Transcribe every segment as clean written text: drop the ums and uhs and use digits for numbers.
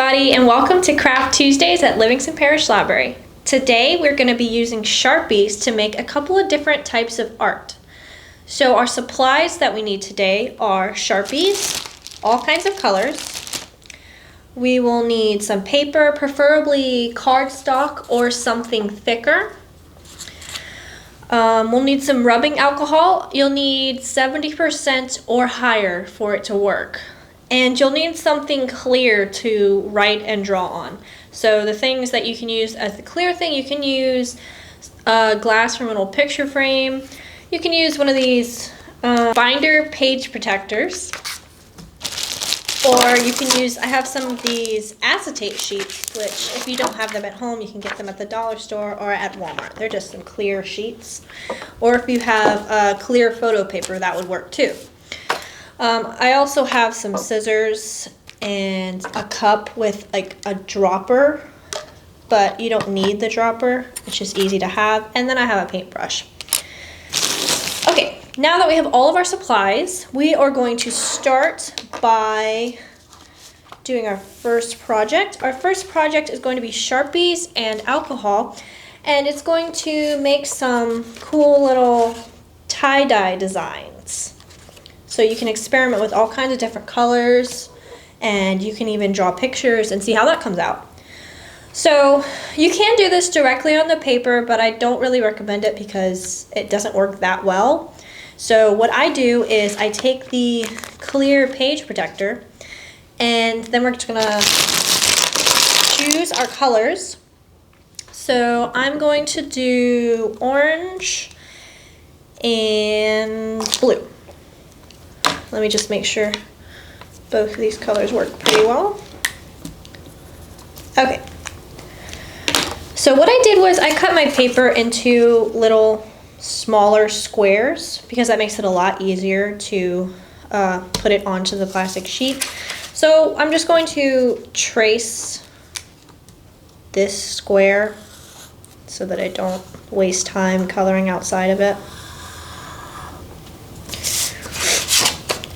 everybody, and welcome to Craft Tuesdays at Livingston Parish Library. Today we're going to be using Sharpies to make a couple of different types of art. So our supplies that we need today are Sharpies, all kinds of colors. We will need some paper, preferably cardstock or something thicker. We'll need some rubbing alcohol. You'll need 70% or higher for it to work. And you'll need something clear to write and draw on. So the things that you can use as the clear thing, you can use glass from an old picture frame. You can use one of these binder page protectors. Or you can use, I have some of these acetate sheets, which if you don't have them at home, you can get them at the dollar store or at Walmart. They're just some clear sheets. Or if you have clear photo paper, that would work too. I also have some scissors and a cup with like a dropper, but you don't need the dropper. It's just easy to have. And then I have a paintbrush. Okay, now that we have all of our supplies, we are going to start by doing our first project. Our first project is going to be Sharpies and alcohol, and it's going to make some cool little tie-dye designs. So you can experiment with all kinds of different colors, and you can even draw pictures and see how that comes out. So you can do this directly on the paper, but I don't really recommend it because it doesn't work that well. So what I do is I take the clear page protector, and then we're just gonna choose our colors. So I'm going to do orange and blue. Let me just make sure both of these colors work pretty well. Okay. So what I did was I cut my paper into little smaller squares because that makes it a lot easier to put it onto the plastic sheet. So I'm just going to trace this square so that I don't waste time coloring outside of it.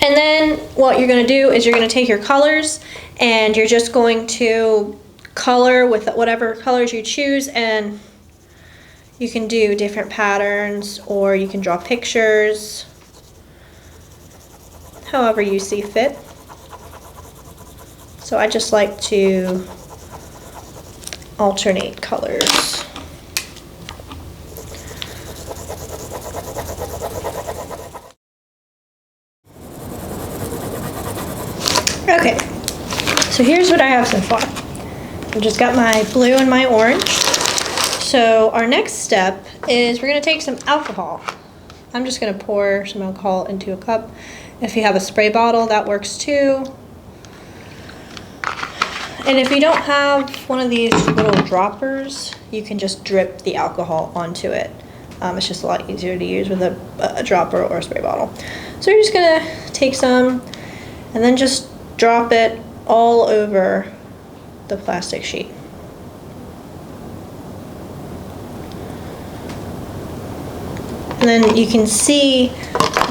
And then what you're going to do is you're going to take your colors and you're just going to color with whatever colors you choose, and you can do different patterns or you can draw pictures, however you see fit. So I just like to alternate colors. Okay, so here's what I have so far. I've just got my blue and my orange. So our next step is we're going to take some alcohol. I'm just going to pour some alcohol into a cup. If you have a spray bottle, that works too. And if you don't have one of these little droppers, you can just drip the alcohol onto it. It's just a lot easier to use with a dropper or a spray bottle. So you're just going to take some and then just drop it all over the plastic sheet. And then you can see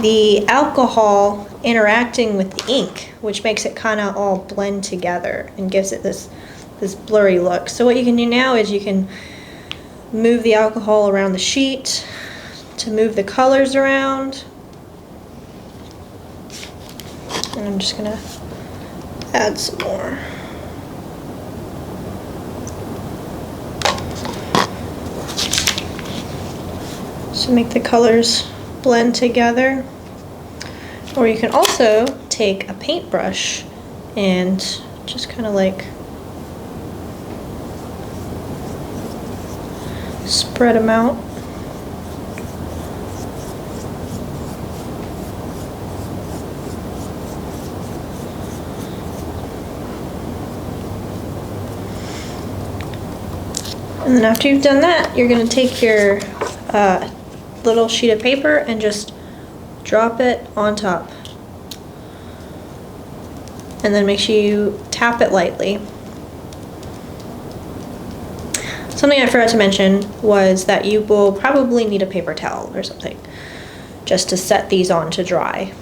the alcohol interacting with the ink, which makes it kind of all blend together and gives it this blurry look. So what you can do now is you can move the alcohol around the sheet to move the colors around. And I'm just gonna add some more. To make the colors blend together. Or you can also take a paintbrush and just kind of like spread them out. And then after you've done that, you're going to take your little sheet of paper and just drop it on top. And then make sure you tap it lightly. Something I forgot to mention was that you will probably need a paper towel or something just to set these on to dry.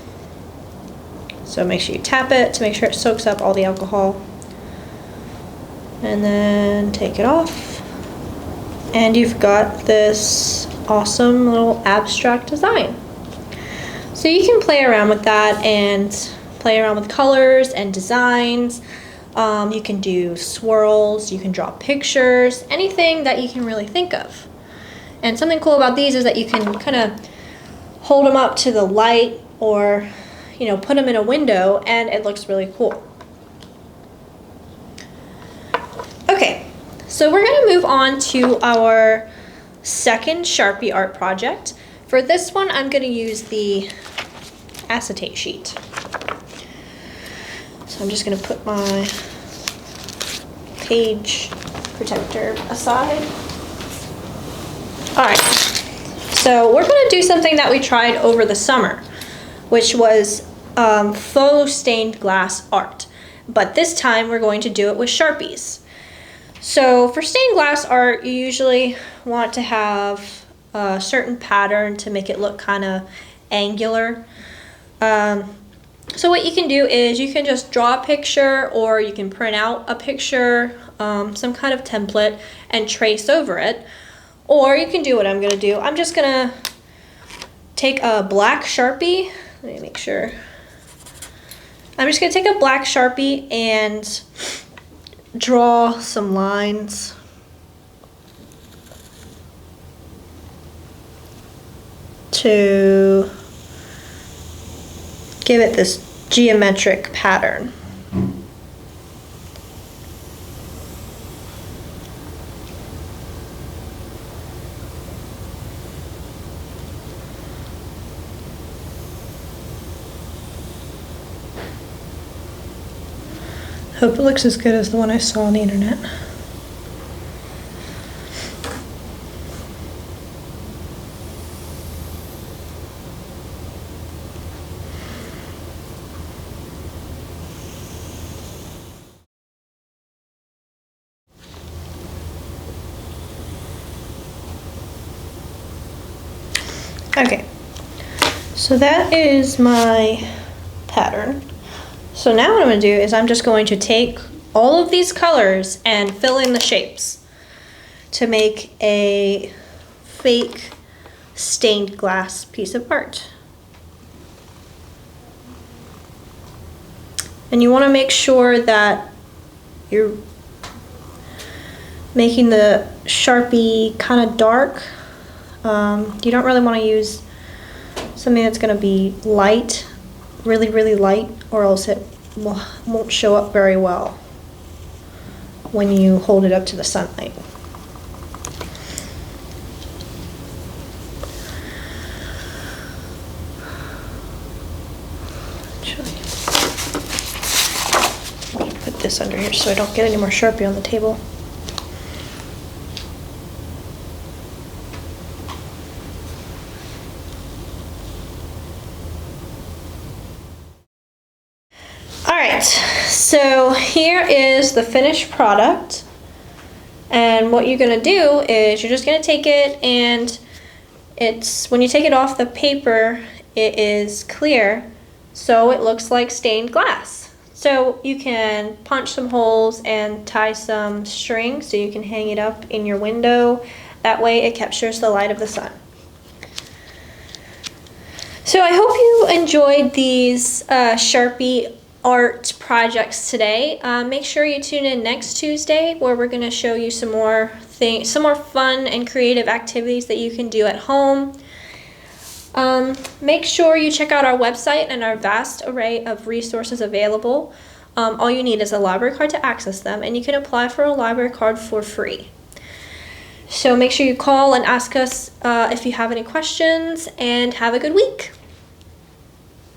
So make sure you tap it to make sure it soaks up all the alcohol. And then take it off. And you've got this awesome little abstract design. So you can play around with that and play around with colors and designs. You can do swirls, you can draw pictures, anything that you can really think of. And something cool about these is that you can kind of hold them up to the light or, you know, put them in a window and it looks really cool. Okay, so we're going to move on to our second Sharpie art project. For this one, I'm going to use the acetate sheet. So I'm just going to put my page protector aside. All right, so we're going to do something that we tried over the summer, which was faux stained glass art. But this time we're going to do it with Sharpies. So for stained glass art, you usually want to have a certain pattern to make it look kind of angular. So what you can do is you can just draw a picture, or you can print out a picture, some kind of template, and trace over it. Or you can do what I'm going to do. I'm just going to take a black Sharpie. Let me make sure. I'm just going to take a black Sharpie and draw some lines. To give it this geometric pattern. Hope it looks as good as the one I saw on the internet. Okay, so that is my pattern. So now what I'm going to do is I'm just going to take all of these colors and fill in the shapes to make a fake stained glass piece of art. And you want to make sure that you're making the Sharpie kind of dark. You don't really want to use something that's going to be light, really light, or else it won't show up very well when you hold it up to the sunlight. Let me put this under here so I don't get any more Sharpie on the table. Alright, so here is the finished product, and what you're going to do is you're just going to take it, and when you take it off the paper, it is clear, so it looks like stained glass. So you can punch some holes and tie some string so you can hang it up in your window. That way it captures the light of the sun. So I hope you enjoyed these Sharpie art projects today. Make sure you tune in next Tuesday, where we're going to show you some more fun and creative activities that you can do at home. Make sure you check out our website and our vast array of resources available. All you need is a library card to access them, and you can apply for a library card for free. So make sure you call and ask us if you have any questions, and have a good week.